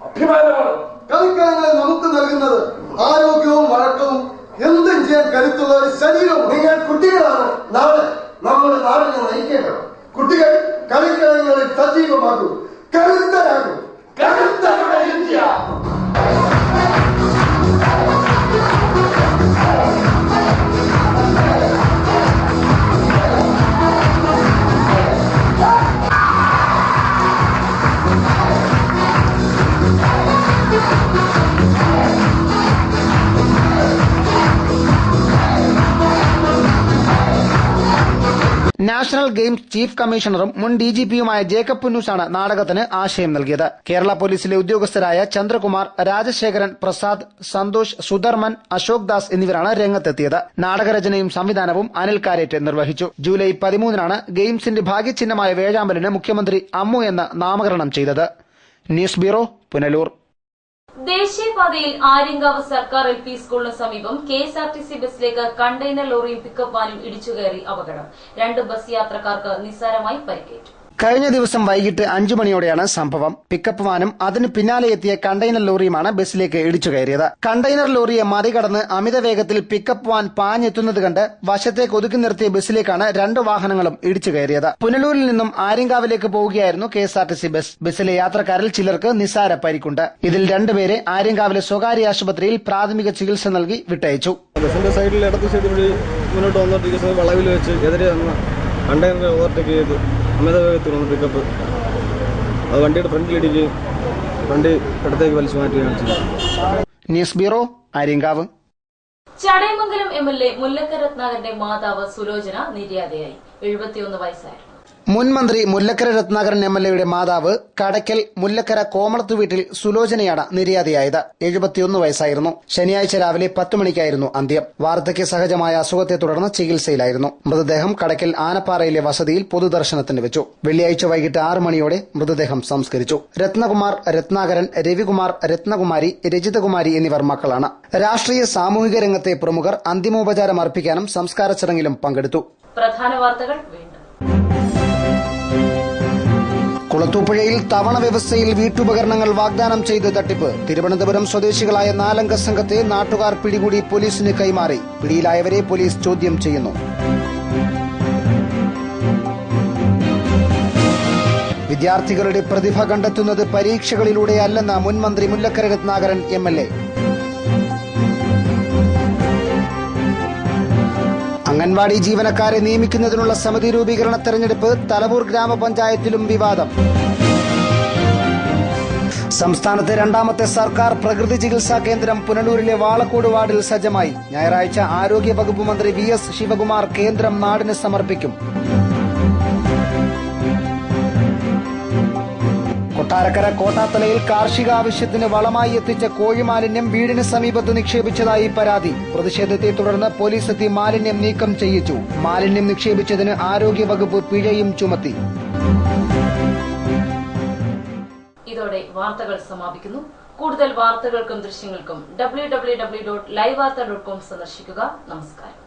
അഭിമാനമാണ്. കളിക്കളങ്ങളിൽ നമുക്ക് നൽകുന്നത് ആരോഗ്യവും വഴക്കവും എന്തും ചെയ്യാൻ കരുത്തുള്ള ഒരു ശരീരവും. നിങ്ങൾ കുട്ടികളാണ് നാളെ നമ്മുടെ നാടിനെ നയിക്കേണ്ടത്. കുട്ടികൾ കളിക്കളങ്ങളിൽ സജീവമാകും, കരുത്തരാകും. കരുത്തരുടെ ഇന്ത്യ. നാഷണൽ ഗെയിംസ് ചീഫ് കമ്മീഷണറും മുൻ ഡിജിപിയുമായ ജേക്കബ് പുന്നൂസാണ് നാടകത്തിന് ആശയം നൽകിയത്. കേരള പോലീസിലെ ഉദ്യോഗസ്ഥരായ ചന്ദ്രകുമാർ, രാജശേഖരൻ, പ്രസാദ്, സന്തോഷ്, സുധർമൻ, അശോക് ദാസ് എന്നിവരാണ് രംഗത്തെത്തിയത്. നാടകരചനയും സംവിധാനവും അനിൽ കാരേറ്റ് നിർവഹിച്ചു. ജൂലൈ 13-നാണ് ഗെയിംസിന്റെ ഭാഗ്യചിഹ്നമായ വേഴാമ്പലിന് മുഖ്യമന്ത്രി അമ്മു എന്ന് നാമകരണം ചെയ്തത്. News bureau, Punalur. ദേശീയപാതയിൽ ആര്യങ്കാവ് സർക്കാർ LP സ്കൂളിന് സമീപം KSRTC ബസിലേക്ക് കണ്ടെയ്നർ ലോറിയും പിക്കപ്പ് വാനും ഇടിച്ചുകയറി അപകടം. 2 ബസ് യാത്രക്കാർക്ക് നിസ്സാരമായി പരിക്കേറ്റു. കഴിഞ്ഞ ദിവസം വൈകിട്ട് 5 മണിയോടെയാണ് സംഭവം. പിക്കപ്പ് വാനും അതിന് പിന്നാലെ എത്തിയ കണ്ടെയ്നർ ലോറിയുമാണ് ബസിലേക്ക് ഇടിച്ചു കയറിയത്. കണ്ടെയ്നർ ലോറിയെ മറികടന്ന് അമിത വേഗത്തിൽ പിക്കപ്പ് വാൻ പാഞ്ഞെത്തുന്നത് കണ്ട് വശത്തേക്ക് ഒതുക്കി നിർത്തിയ ബസിലേക്കാണ് 2 വാഹനങ്ങളും ഇടിച്ചു കയറിയത്. പുനലൂരിൽ നിന്നും ആര്യങ്കാവിലേക്ക് പോവുകയായിരുന്നു KSRTC ബസ്. ബസിലെ യാത്രക്കാരിൽ ചിലർക്ക് നിസ്സാര പരിക്കുണ്ട്. ഇതിൽ 2 പേരെ ആര്യങ്കാവിലെ സ്വകാര്യ ആശുപത്രിയിൽ പ്രാഥമിക ചികിത്സ നൽകി വിട്ടയച്ചു. ബസിന്റെ സൈഡിൽ ഇടത്ത് സൈഡ് വഴി മുന്നോട്ട് വന്നോണ്ടിരിക്കുന്ന വളവിൽ വെച്ച് എതിരെ വന്ന കണ്ടെയ്നർ ഓവർടേക്ക് ചെയ്ത് അമിത വേഗത്തിൽ വന്ന് പിക്കപ്പ് അത് വണ്ടിയുടെ ഫ്രണ്ടിലിടിച്ച് വണ്ടി ഇടത്തേക്ക് വലിച്ചു മാറ്റുകയാണ് ചെയ്തത്. News bureau, Aryankavu. Chadayamangalam MLA Mullakkara രത്നാകരന്റെ മാതാവ് സുലോചന നിര്യാതയായി. 71 വയസ്സായിരുന്നു. മുൻ മന്ത്രി മുല്ലക്കര രത്നാകരൻ MLAയുടെ മാതാവ് കടയ്ക്കൽ മുല്ലക്കര കോമളത്തു വീട്ടിൽ സുലോചനയാണ് നിര്യാതയായത്. 71 വയസ്സായിരുന്നു. ശനിയാഴ്ച രാവിലെ 10 മണിക്കായിരുന്നു അന്ത്യം. വാർദ്ധക്യ സഹജമായ അസുഖത്തെ തുടർന്ന് ചികിത്സയിലായിരുന്നു. മൃതദേഹം കടയ്ക്കൽ ആനപ്പാറയിലെ വസതിയിൽ പൊതുദർശനത്തിന് വെച്ചു. വെള്ളിയാഴ്ച വൈകിട്ട് 6 മണിയോടെ മൃതദേഹം സംസ്കരിച്ചു. രത്നകുമാർ, രത്നാകരൻ, രവികുമാർ, രത്നകുമാരി, രജിതകുമാരി എന്നിവർ മക്കളാണ്. രാഷ്ട്രീയ സാമൂഹിക രംഗത്തെ പ്രമുഖർ അന്തിമോപചാരം അർപ്പിക്കാനും സംസ്കാര ചടങ്ങിലും പങ്കെടുത്തു. പ്രധാന വാർത്തകൾ വീണ്ടും. കുളത്തൂപ്പുഴയിൽ തവണ വ്യവസ്ഥയിൽ വീട്ടുപകരണങ്ങൾ വാഗ്ദാനം ചെയ്ത് തട്ടിപ്പ്. തിരുവനന്തപുരം സ്വദേശികളായ 4 അംഗ സംഘത്തെ നാട്ടുകാർ പിടികൂടി പോലീസിന് കൈമാറി. പിടിയിലായവരെ പോലീസ് ചോദ്യം ചെയ്യുന്നു. വിദ്യാർത്ഥികളുടെ പ്രതിഭ കണ്ടെത്തുന്നത് പരീക്ഷകളിലൂടെയല്ലെന്ന് മുൻ മന്ത്രി മുല്ലക്കര രത്നാകരൻ MLA. അംഗൻവാടി ജീവനക്കാരെ നിയമിക്കുന്നതിനുള്ള സമിതി രൂപീകരണ തെരഞ്ഞെടുപ്പ് തലവൂർ ഗ്രാമപഞ്ചായത്തിലും വിവാദം. സംസ്ഥാനത്തെ രണ്ടാമത്തെ സർക്കാർ പ്രകൃതി ചികിത്സാ കേന്ദ്രം പുനലൂരിലെ വാളക്കോട് വാർഡിൽ സജ്ജമായി. ഞായറാഴ്ച ആരോഗ്യ വകുപ്പ് മന്ത്രി VS ശിവകുമാർ കേന്ദ്രം നാടിന് സമർപ്പിക്കും. കൊട്ടാരക്കര കോട്ടാത്തലയിൽ കാർഷിക ആവശ്യത്തിന് വളമായി എത്തിച്ച കോഴിമാലിന്യം വീടിന് സമീപത്ത് നിക്ഷേപിച്ചതായി പരാതി. പ്രതിഷേധത്തെ തുടർന്ന് പോലീസ് എത്തി മാലിന്യം നീക്കം ചെയ്യിച്ചു. മാലിന്യം നിക്ഷേപിച്ചതിന് ആരോഗ്യ വകുപ്പ് പിഴയും ചുമത്തി. ഇതോടെ വാർത്തകൾ സമാപിക്കുന്നു. കൂടുതൽ വാർത്തകൾക്കും ദൃശ്യങ്ങൾക്കും www.livevarta.com സന്ദർശിക്കുക. നമസ്കാരം.